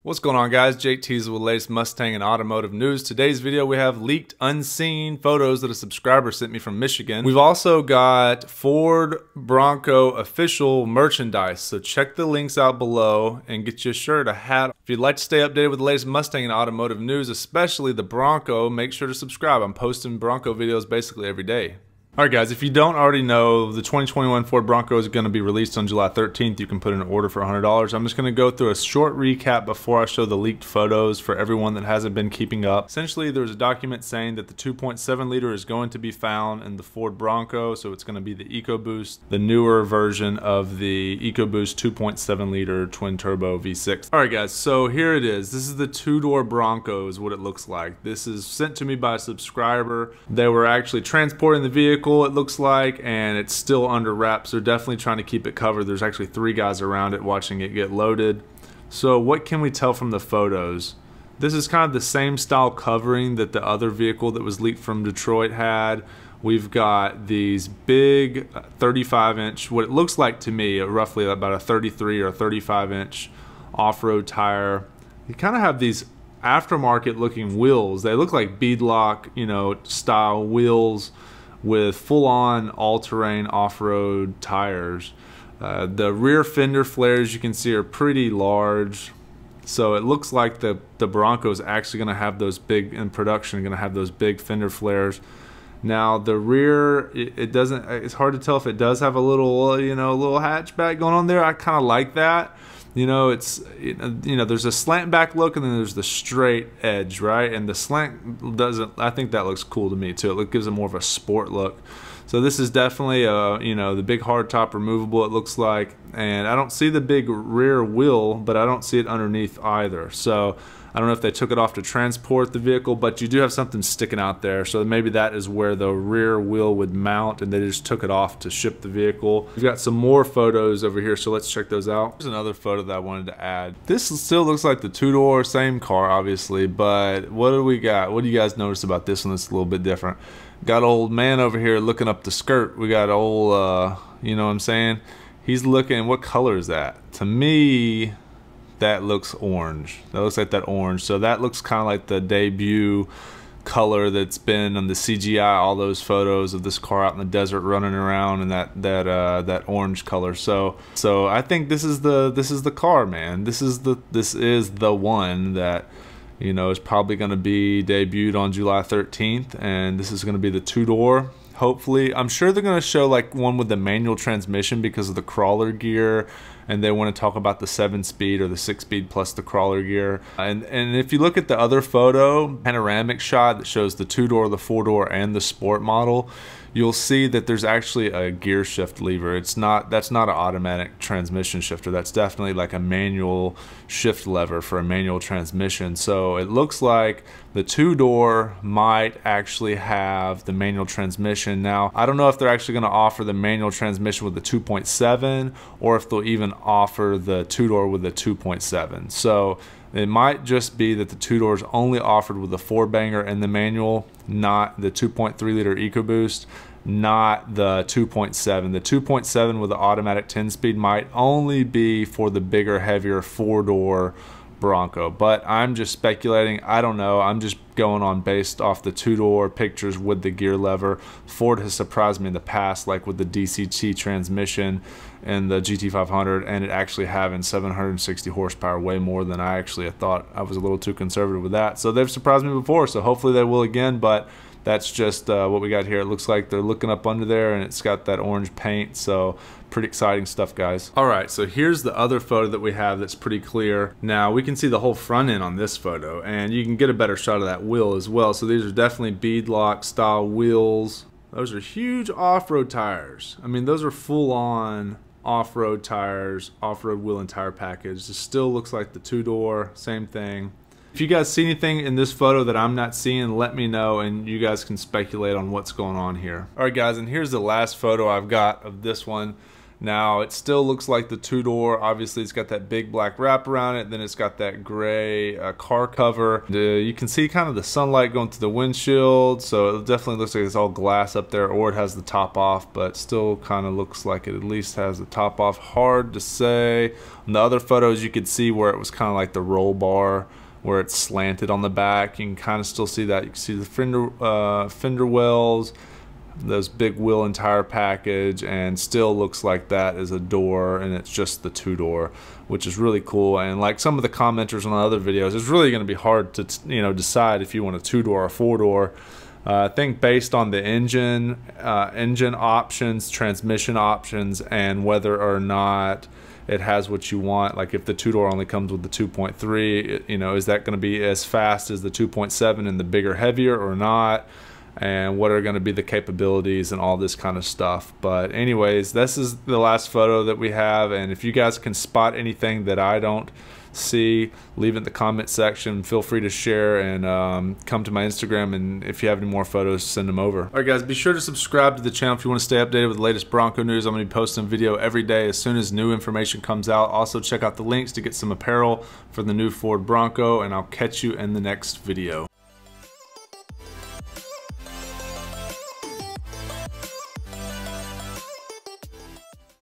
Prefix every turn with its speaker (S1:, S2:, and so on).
S1: What's going on, guys? Jake Tiesler with the latest Mustang and automotive news. Today's video we have leaked unseen photos that a subscriber sent me from Michigan. We've also got Ford Bronco official merchandise, so check the links out below and get you a shirt, a hat. If you'd like to stay updated with the latest Mustang and automotive news, especially the Bronco, make sure to subscribe. I'm posting Bronco videos basically every day. Alright guys, if you don't already know, the 2021 Ford Bronco is going to be released on July 13th. You can put in an order for $100. I'm just going to go through a short recap before I show the leaked photos for everyone that hasn't been keeping up. Essentially, there's a document saying that the 2.7 liter is going to be found in the Ford Bronco, so it's going to be the EcoBoost, the newer version of the EcoBoost 2.7 liter twin turbo V6. Alright guys, so here it is. This is the two-door Bronco is what it looks like. This is sent to me by a subscriber. They were actually transporting the vehicle, it looks like, and it's still under wraps. They're definitely trying to keep it covered. There's actually 3 guys around it watching it get loaded. So what can we tell from the photos? This is kind of the same style covering that the other vehicle that was leaked from Detroit had. We've got these big 35-inch, what it looks like to me, roughly about a 33 or a 35-inch off-road tire. You kind of have these aftermarket looking wheels. They look like beadlock, style wheels with full-on all-terrain off-road tires. The rear fender flares you can see are pretty large, so it looks like the Bronco is actually going to have those big, in production, going to have those big fender flares. Now the rear, it doesn't, it's hard to tell if it does have a little little hatchback going on there. I kind of like that. It's there's a slant back look and then there's the straight edge, right? And the slant doesn't, I think that looks cool to me too. It gives it more of a sport look. So this is definitely the big hardtop removable, it looks like, and I don't see the big rear wheel, but I don't see it underneath either. So I don't know if they took it off to transport the vehicle, but you do have something sticking out there, so maybe that is where the rear wheel would mount and they just took it off to ship the vehicle. We've got some more photos over here, so let's check those out. Here's another photo that I wanted to add. This still looks like the two-door, same car obviously, but what do we got? What do you guys notice about this one that's a little bit different? Got old man over here looking up the skirt. We got old, you know what I'm saying? He's looking, what color is that? To me, that looks orange. That looks like that orange. So that looks kind of like the debut color that's been on the CGI, all those photos of this car out in the desert running around, and that orange color. So I think this is the car, man. This is the one that is probably going to be debuted on July 13th, and this is going to be the two-door. Hopefully, I'm sure they're going to show like one with the manual transmission because of the crawler gear, and they want to talk about the 7-speed or the 6-speed plus the crawler gear. And if you look at the other photo, panoramic shot that shows the two-door, the 4-door, and the sport model, you'll see that there's actually a gear shift lever. That's not an automatic transmission shifter. That's definitely like a manual shift lever for a manual transmission. So it looks like the two-door might actually have the manual transmission. Now, I don't know if they're actually going to offer the manual transmission with the 2.7 or if they'll even offer the two-door with the 2.7. So it might just be that the two-door is only offered with the 4-banger and the manual, not the 2.3 liter EcoBoost, not the 2.7. The 2.7 with the automatic 10-speed might only be for the bigger, heavier 4-door Bronco, but I'm just speculating. I don't know. I'm just going on based off the two-door pictures with the gear lever. Ford has surprised me in the past, like with the DCT transmission and the GT500, and it actually having 760 horsepower, way more than I actually thought. I was a little too conservative with that. So they've surprised me before, so hopefully they will again, but that's just what we got here. It looks like they're looking up under there and it's got that orange paint, so pretty exciting stuff, guys. Alright, so here's the other photo that we have that's pretty clear. Now we can see the whole front end on this photo, and you can get a better shot of that wheel as well. So these are definitely beadlock style wheels. Those are huge off-road tires. I mean, those are full-on off-road tires, off-road wheel and tire package. This still looks like the two-door, same thing. If you guys see anything in this photo that I'm not seeing, let me know and you guys can speculate on what's going on here. Alright guys, and here's the last photo I've got of this one. Now it still looks like the two-door. Obviously it's got that big black wrap around it, then it's got that gray car cover. You can see kind of the sunlight going through the windshield, so it definitely looks like it's all glass up there, or it has the top off, but still kind of looks like it at least has the top off. Hard to say. In the other photos you could see where it was kind of like the roll bar where it's slanted on the back. You can kind of still see that. You can see the fender wells, those big wheel and tire package, and still looks like that is a door, and it's just the two-door, which is really cool. And like some of the commenters on other videos, it's really going to be hard to decide if you want a two-door or four-door. I think based on the engine options, transmission options, and whether or not it has what you want. Like if the two-door only comes with the 2.3, is that going to be as fast as the 2.7 and the bigger, heavier, or not? And what are going to be the capabilities and all this kind of stuff. But anyways, this is the last photo that we have, and if you guys can spot anything that I don't see, leave it in the comment section. Feel free to share, and come to my Instagram, and if you have any more photos, send them over. Alright guys, be sure to subscribe to the channel if you want to stay updated with the latest Bronco news. I'm going to be posting a video every day as soon as new information comes out. Also check out the links to get some apparel for the new Ford Bronco, and I'll catch you in the next video.